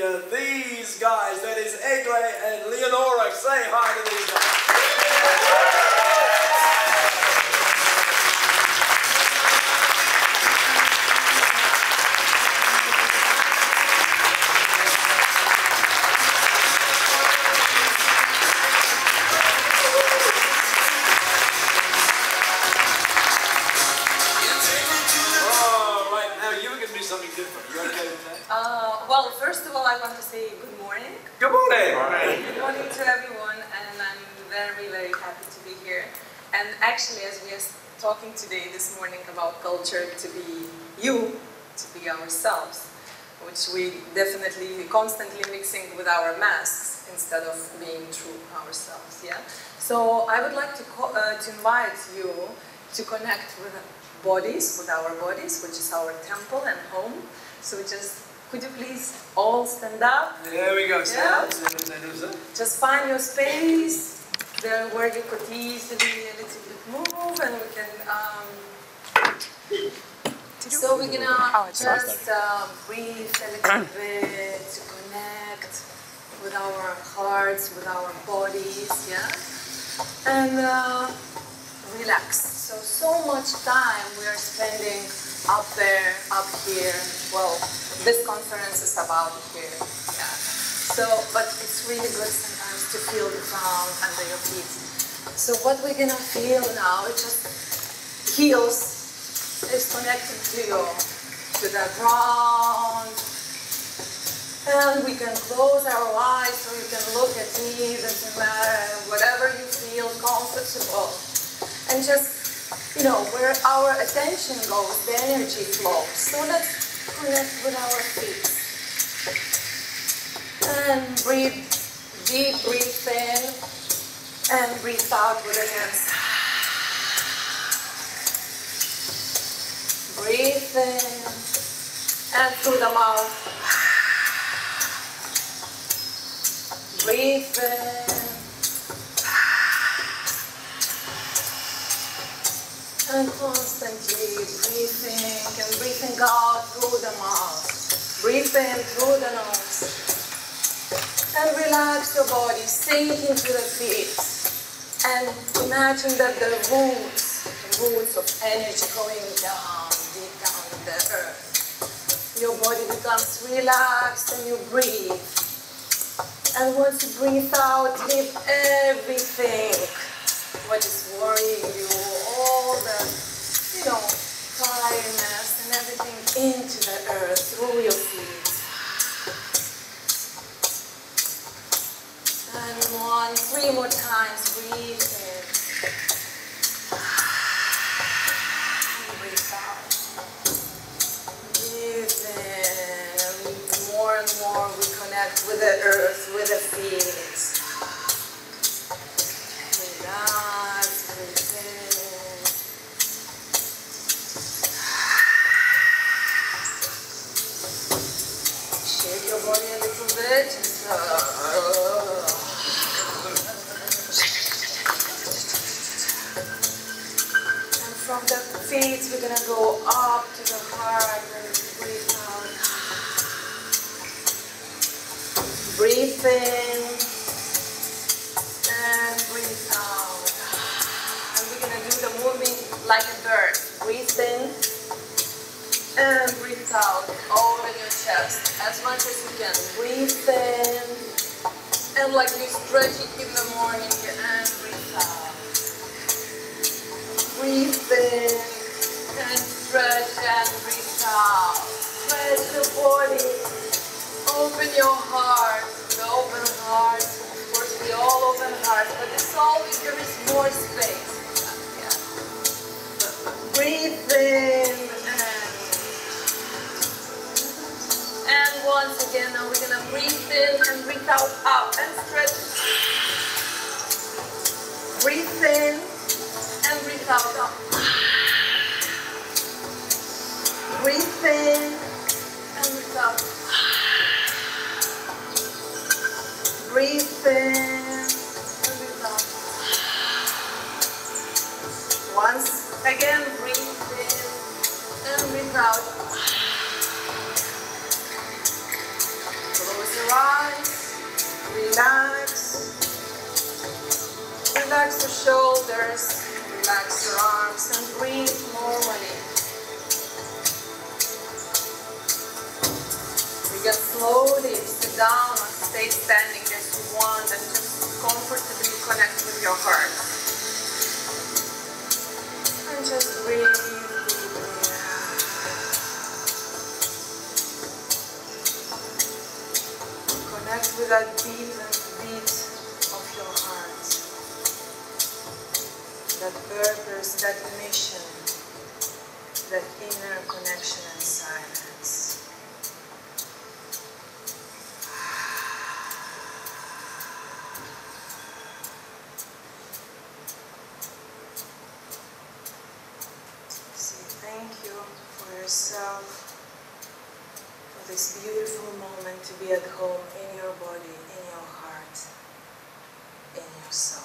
these guys. That is Egle and Leonora. Say hi to these guys. Something different. You okay with that? Well, first of all, I want to say good morning. Good morning. Good morning to everyone, and I'm very, very happy to be here. And actually, as we are talking today, this morning, about culture to be you, to be ourselves, which we definitely constantly mixing with our masks instead of being true ourselves. Yeah. So I would like to invite you to connect with our bodies, which is our temple and home. So could you please all stand up? There we go. Yeah? Just find your space there where you could easily a little bit move, and we can. So we're gonna just breathe a little bit to connect with our hearts, with our bodies, yeah, and relax. So much time we are spending up there, up here. Well, this conference is about here, yeah. But it's really good sometimes to feel the ground under your feet. So what we're gonna feel now, it just heels, is connected to the ground. And we can close our eyes so you can look at me, doesn't matter, whatever you feel comfortable. And just, you know, where our attention goes, the energy flows. So let's connect with our feet. And breathe, deep breathe in, and breathe out with the hands. Breathe in, and through the mouth. Breathe in. And constantly breathing and breathing out through the mouth. Breathe in through the nose. And relax your body, sink into the feet. And imagine that the roots of energy going down, deep down in the earth. Your body becomes relaxed and you breathe. And once you breathe out, leave everything what is worrying you, all the, tiredness and everything into the earth, through your feet. And 3 more times, breathe in. Breathe out. Breathe in. And more and more we connect with the earth, with the feet. Relax, breathe in. Shake your body a little bit. And from the feet, we're going to go up to the heart and breathe out. Breathe in. And breathe out. And we're going to do the moving like a bird. Breathe in and breathe out. Open your chest as much as you can. Breathe in and like you stretch it in the morning and breathe out. Breathe in and stretch and breathe out. Stretch the body. Open your heart. The open heart. We all open hearts, but it's always there is more space. Yeah. Breathe in and once again, now we're gonna breathe in and breathe out, up and stretch. Breathe in and breathe out, up. Breathe in and breathe out. Breathe in and breathe out. Once again, breathe in and breathe out. Close shoulders, relax your arms, and breathe normally. You can slowly sit down or stay standing as you want and just comfortably connect with your heart. And just breathe deeply. Connect with that beat of your heart. That purpose, that mission, that inner connection and silence. Thank you for yourself, for this beautiful moment to be at home in your body, in your heart, in your soul.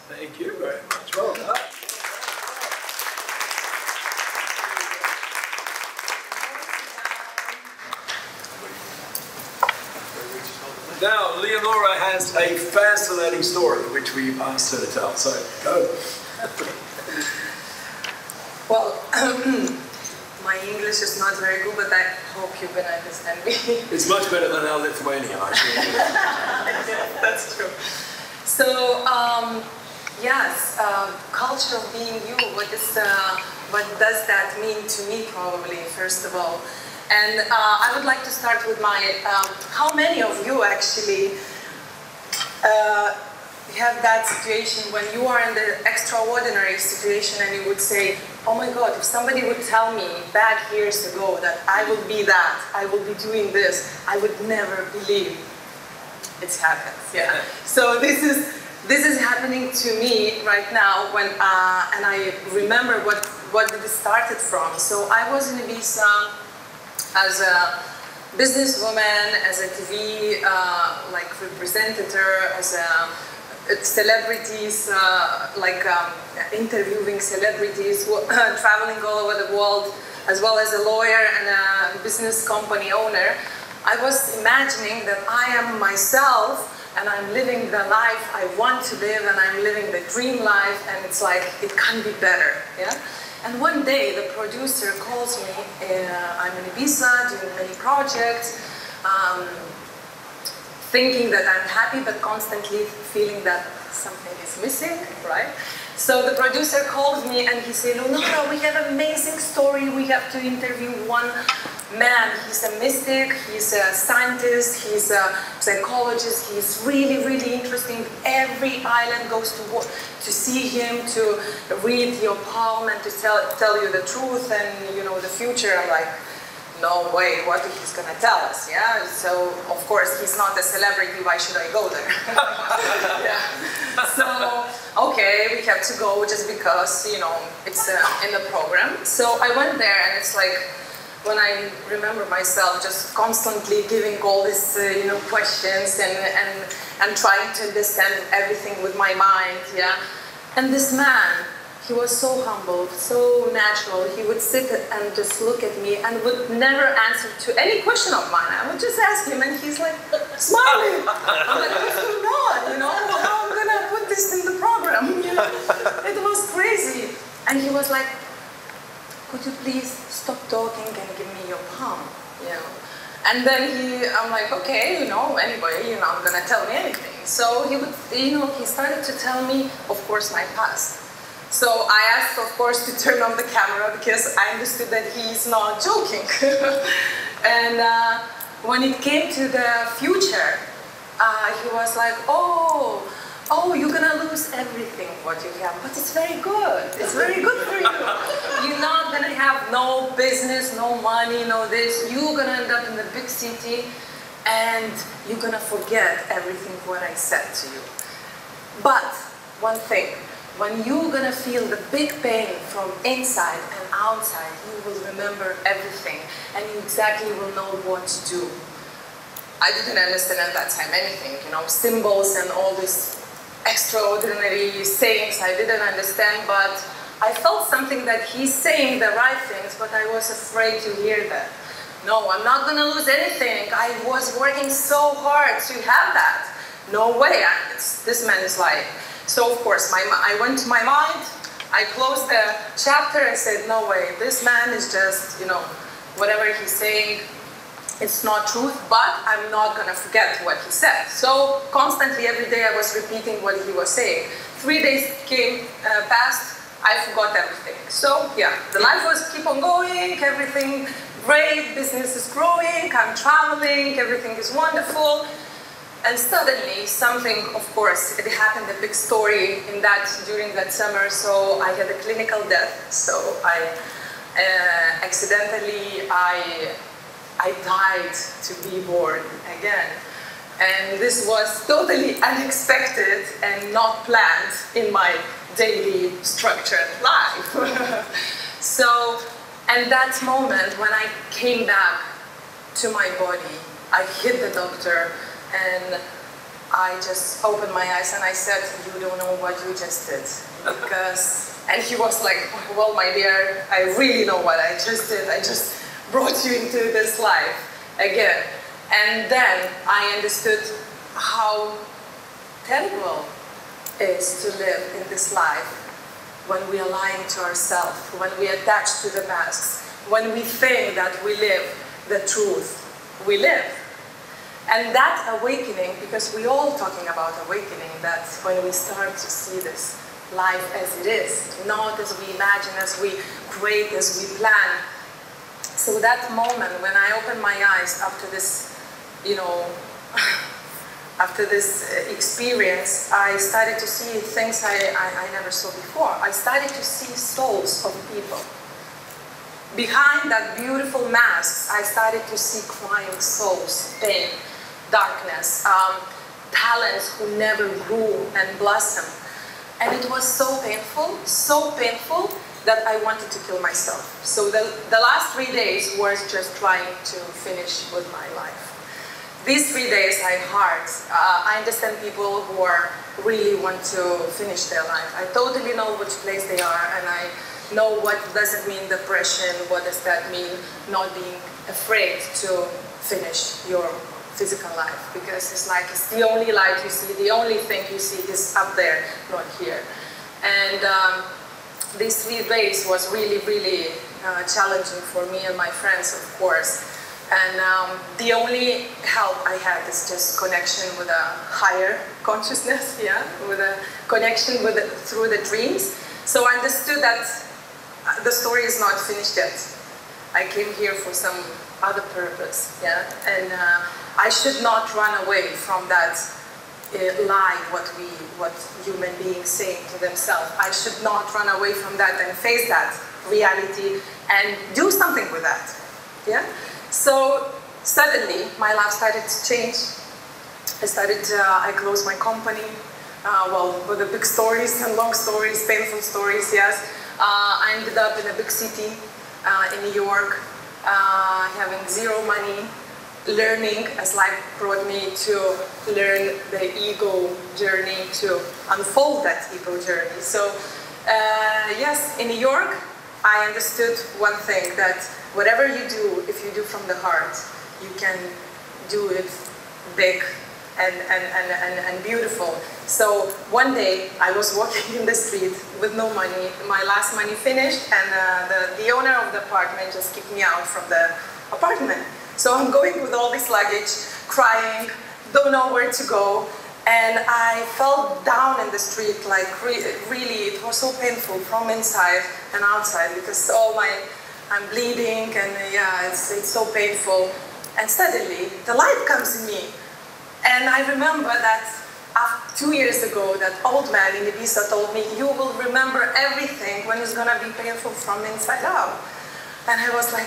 Thank you very much. Well done. Now, Leonora has a fascinating story which we've asked her to tell, so go. Well, my English is not very good, but I hope you can understand me. It's much better than our Lithuanian, I think. That's true. So, yes, culture of being you, what does that mean to me probably, first of all? And I would like to start with my, how many of you actually have that situation when you are in the extraordinary situation and you would say, oh my God, if somebody would tell me back years ago that I will be that, I will be doing this, I would never believe it happens. Yeah. So this is happening to me right now when, and I remember what it started from. So I was in Ibiza as a businesswoman, as a TV representative, as a celebrities, interviewing celebrities, traveling all over the world, as well as a lawyer and a business company owner. I was imagining that I am myself and I'm living the life I want to live and I'm living the dream life, and it's like, it can't be better. Yeah? And one day the producer calls me, I'm in Ibiza doing many projects, thinking that I'm happy but constantly feeling that something is missing, right? So the producer calls me and he said, Leonora, we have an amazing story, we have to interview one man. He's a mystic, he's a scientist, he's a psychologist, he's really, really interesting. Every island goes to see him, to read your palm and to tell you the truth and, you know, the future. I'm like, no way, what he's gonna tell us, yeah? So, of course, he's not a celebrity, why should I go there? Yeah. So, okay, we have to go just because, you know, it's in the program. So I went there and it's like, when I remember myself just constantly giving all these, questions and trying to understand everything with my mind, yeah? And this man, he was so humble, so natural. He would sit and just look at me and would never answer to any question of mine. I would just ask him and he's like smiling. I'm like, what's going on? You know, how am I gonna put this in the program? You know? It was crazy. And he was like, could you please stop talking and give me your palm? You know? And then I'm like, okay, anyway, I'm gonna tell me anything. So he would, he started to tell me, of course, my past. So I asked, of course, to turn on the camera because I understood that he's not joking. And when it came to the future, he was like, oh, you're gonna lose everything what you have, but it's very good. It's very good for you. You're not gonna have no business, no money, no this. You're gonna end up in the big city and you're gonna forget everything what I said to you. But one thing, when you're gonna feel the big pain from inside and outside, you will remember everything and you exactly will know what to do. I didn't understand at that time anything, symbols and all these extraordinary sayings I didn't understand, but I felt something that he's saying the right things, but I was afraid to hear that. No, I'm not gonna lose anything. I was working so hard to have that. No way, this man is lying. So of course, I went to my mind, I closed the chapter and said, no way, this man is just, you know, whatever he's saying, it's not truth, but I'm not gonna forget what he said. So constantly, every day I was repeating what he was saying. 3 days passed, I forgot everything. So yeah, the life was keep on going, everything great, business is growing, I'm traveling, everything is wonderful. And suddenly something, of course, it happened, a big story during that summer. So I had a clinical death. So I I died to be born again. And this was totally unexpected and not planned in my daily structured life. So, and that moment when I came back to my body, I hit the doctor and I just opened my eyes and I said, you don't know what you just did. And he was like, well, my dear, I really know what I just did. I just brought you into this life again. And then I understood how terrible it is to live in this life when we are lying to ourselves, when we attach to the masks, when we think that we live the truth. We live. And that awakening, because we're all talking about awakening, that's when we start to see this life as it is, not as we imagine, as we create, as we plan. So that moment when I opened my eyes after this, you know, after this experience, I started to see things I never saw before. I started to see souls of people. Behind that beautiful mask, I started to see crying souls, pain, darkness, talents who never grew and blossomed. And it was so painful that I wanted to kill myself. So the last 3 days was just trying to finish with my life. These 3 days are hard. I understand people who really want to finish their life. I totally know which place they are, and I know what does it mean depression, what does that mean not being afraid to finish your physical life, because it's like it's the only light you see, the only thing you see is up there, not here. And these 3 days was really, really challenging for me and my friends, of course. And the only help I had is just connection with a higher consciousness, yeah, with a connection through the dreams. So I understood that the story is not finished yet. I came here for some other purpose, yeah, and I should not run away from that lie, what human beings say to themselves. I should not run away from that and face that reality and do something with that, yeah. So suddenly my life started to change. I closed my company, well, with the big stories and long stories, painful stories, yes. I ended up in a big city in New York, having zero money, learning as life brought me to learn the ego journey, to unfold that ego journey. So yes, in New York, I understood one thing, that whatever you do, if you do from the heart, you can do it big and beautiful. So one day I was walking in the street with no money, my last money finished, and the owner of the apartment just kicked me out from the apartment. So I'm going with all this luggage, crying, don't know where to go, and I fell down in the street, like really, it was so painful from inside and outside, because I'm bleeding, and yeah, it's so painful. And suddenly, the light comes in me. And I remember that 2 years ago, that old man in Ibiza told me, you will remember everything when it's gonna be painful from inside out. And I was like,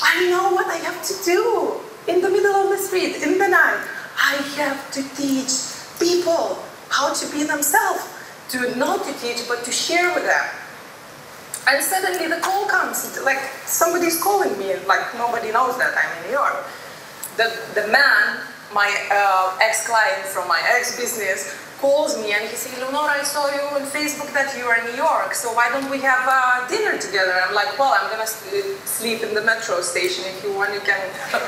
I know what I have to do. In the middle of the street, in the night, I have to teach people how to be themselves. Not to teach, but to share with them. And suddenly the call comes, like somebody's calling me, like nobody knows that I'm in New York. The man, my ex-client from my ex-business, calls me and he says, Leonora, I saw you on Facebook that you are in New York, so why don't we have dinner together? I'm like, well, I'm gonna sleep in the metro station. If you want, you can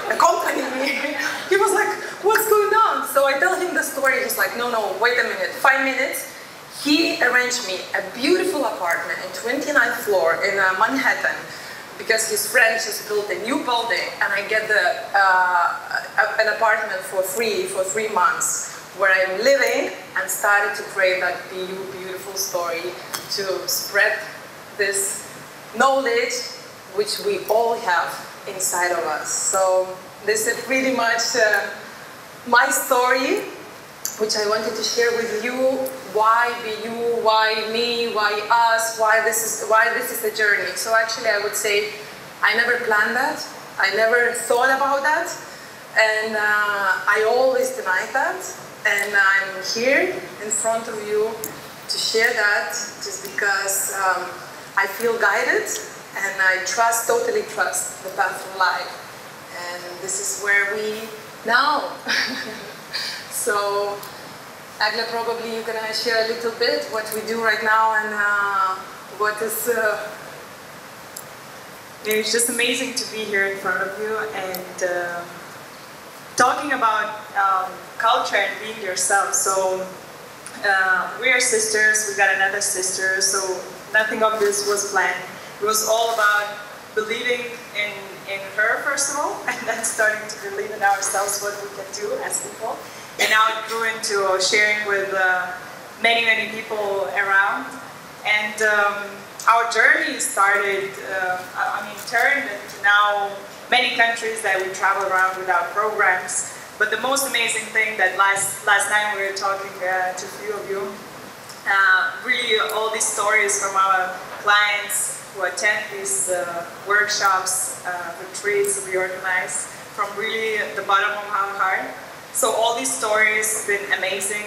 accompany me. He was like, what's going on? So I tell him the story. He's like, no, wait a minute, 5 minutes. He arranged me a beautiful apartment in 29th floor in Manhattan, because his friend just built a new building, and I get an apartment for free for 3 months, where I'm living, and started to create that beautiful story to spread this knowledge which we all have inside of us. So this is pretty much my story, which I wanted to share with you. Why BU, why me, why us, why this is a journey. So actually I would say I never planned that, I never thought about that, and I always denied that, and I'm here in front of you to share that just because I feel guided, and I totally trust the path of life, and this is where we now. So, Egle, probably you're gonna share a little bit what we do right now and what is. It's just amazing to be here in front of you and talking about culture and being yourself. So we are sisters. We got another sister. So nothing of this was planned. It was all about believing in her first of all, and then starting to believe in ourselves, what we can do as people. And now it grew into sharing with many people around. And our journey started, turned into now many countries that we travel around with our programs. But the most amazing thing that last night we were talking to a few of you, really all these stories from our clients who attend these workshops, retreats we organize, from really the bottom of our heart. So all these stories have been amazing.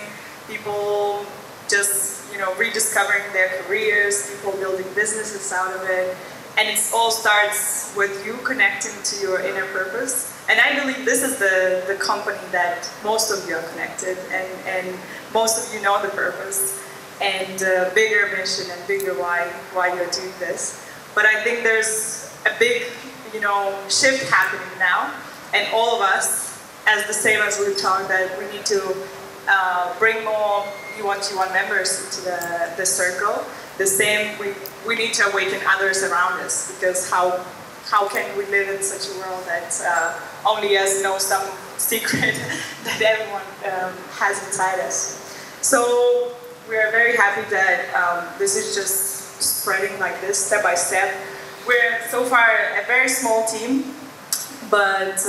People just, rediscovering their careers, people building businesses out of it. And it all starts with you connecting to your inner purpose. And I believe this is the company that most of you are connected, and most of you know the purpose and bigger mission and bigger why you're doing this. But I think there's a big, shift happening now, and all of us, as the same as we've talked, that we need to bring more B1G1 members into the circle. The same, we need to awaken others around us, because how can we live in such a world that only us know some secret that everyone has inside us. So we are very happy that this is just spreading like this, step by step. We're so far a very small team, but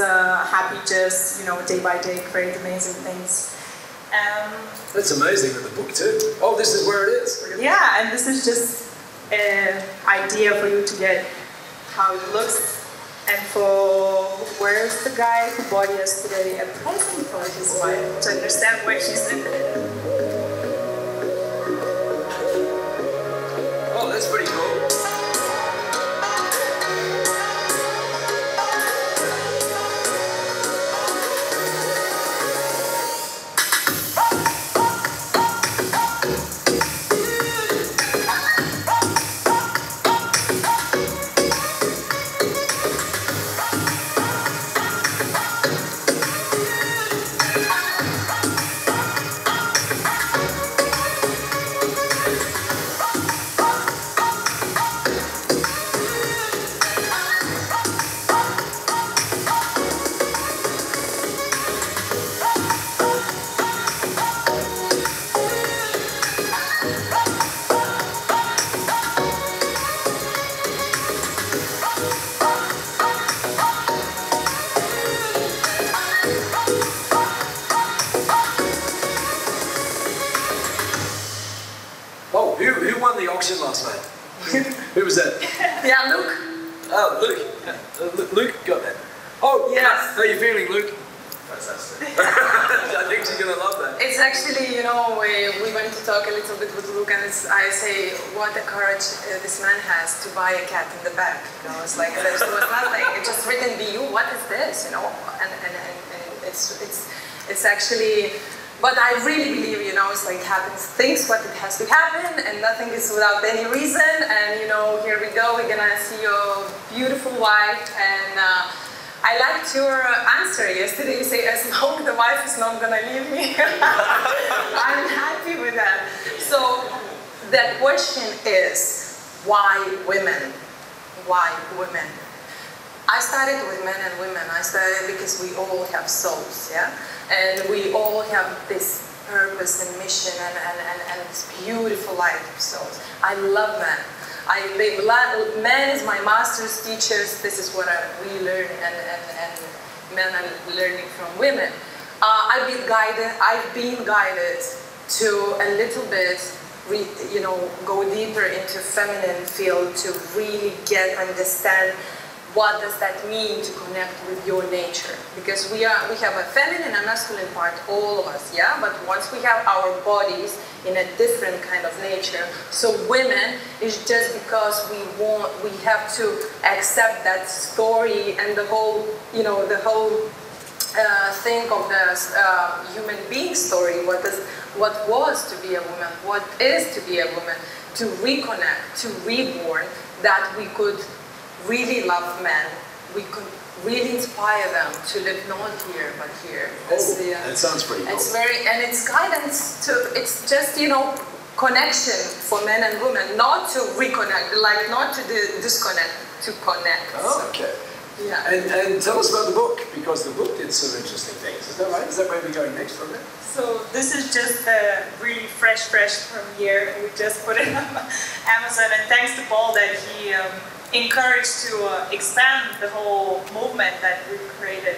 happy just, day by day create amazing things. That's amazing with the book too. Oh, this is where it is. Yeah, and this is just an idea for you to get how it looks. And for, where's the guy who bought yesterday a present for his wife, to understand where she's in. Oh, that's pretty cool. Who won the auction last night? Who was that? Yeah, Luke. Oh, Luke. Luke got that. Oh, yes. How are you feeling, Luke? Fantastic. I think she's going to love that. It's actually, we went to talk a little bit with Luke, and I say, what a courage this man has to buy a cat in the back. It's like, there was nothing. It's just written BU, what is this? And it's actually But I really believe, you know, it's like happens things what it has to happen, and nothing is without any reason. And you know, here we go. We're gonna see your beautiful wife. And I liked your answer yesterday. You say, as long as the wife is not gonna leave me, I'm happy with that. So the question is, why women? Why women? I started with men and women. I started because we all have souls, yeah? And we all have this purpose and mission and this beautiful light of souls. I love men. Men is my master's teachers. This is what we learn, and men are learning from women. I've been guided to a little bit, you know, go deeper into feminine field to really understand what does that mean to connect with your nature? Because we have a feminine and masculine part, all of us, yeah? But once we have our bodies in a different kind of nature, so women is just because we have to accept that story and the whole, you know, the whole thing of the human being story, what was to be a woman, what is to be a woman, to reconnect, to reborn, that we could really love men, we could really inspire them to live not here but here. That sounds pretty cool. It's and it's guidance to, it's just, you know, connection for men and women, not to reconnect, like not to disconnect, to connect. Oh, okay. Yeah. And tell us about the book, because the book did some interesting things. Is that right? Is that where we're going next from it? So this is just a really fresh premiere. We just put it on Amazon, and thanks to Paul that he encouraged to expand the whole movement that we've created,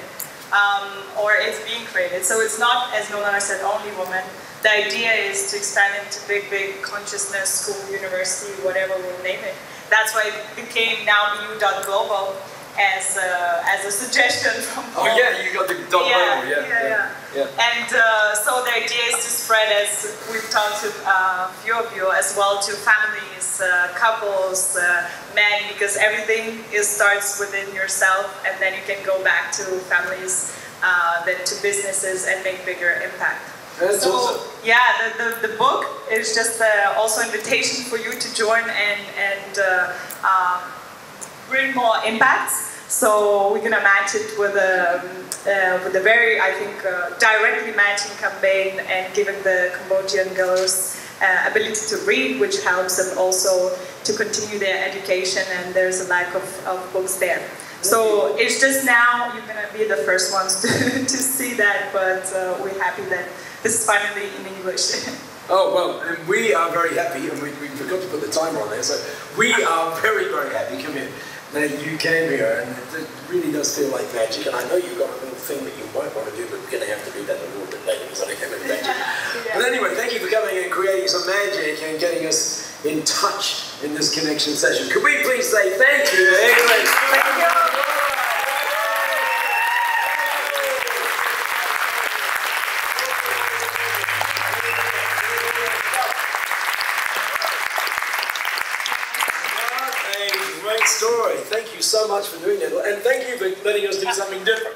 or it's being created. So it's not, as Leonora said, only women. The idea is to expand into big consciousness, school, university, whatever we'll name it. That's why it became now BU.global as a suggestion from Paul. Oh yeah, you got the .global, yeah. And so the idea is to spread, as we've talked to a few of you, as well to families, couples, men, because everything starts within yourself, and then you can go back to families, then to businesses, and make bigger impact. That's so, awesome. Yeah, the book is just also an invitation for you to join and bring more impacts. So we're gonna match it with a very, I think, directly matching campaign, and giving the Cambodian girls ability to read, which helps them also to continue their education, and there's a lack of books there. So it's just now you're gonna be the first ones to see that, but we're happy that this is finally in English. Oh, well, and we are very happy, and we forgot to put the timer on there, so we are very happy. Come in. Now, you came here, and it really does feel like magic, and I know you've got a little thing that you might want to do, but we're going to have to do that a little bit later, because I think it's magic. Yeah. But anyway, thank you for coming and creating some magic and getting us in touch in this connection session. Could we please say thank you to Egle and Leonora? Great story. Thank you so much for doing that. And thank you for letting us do something different.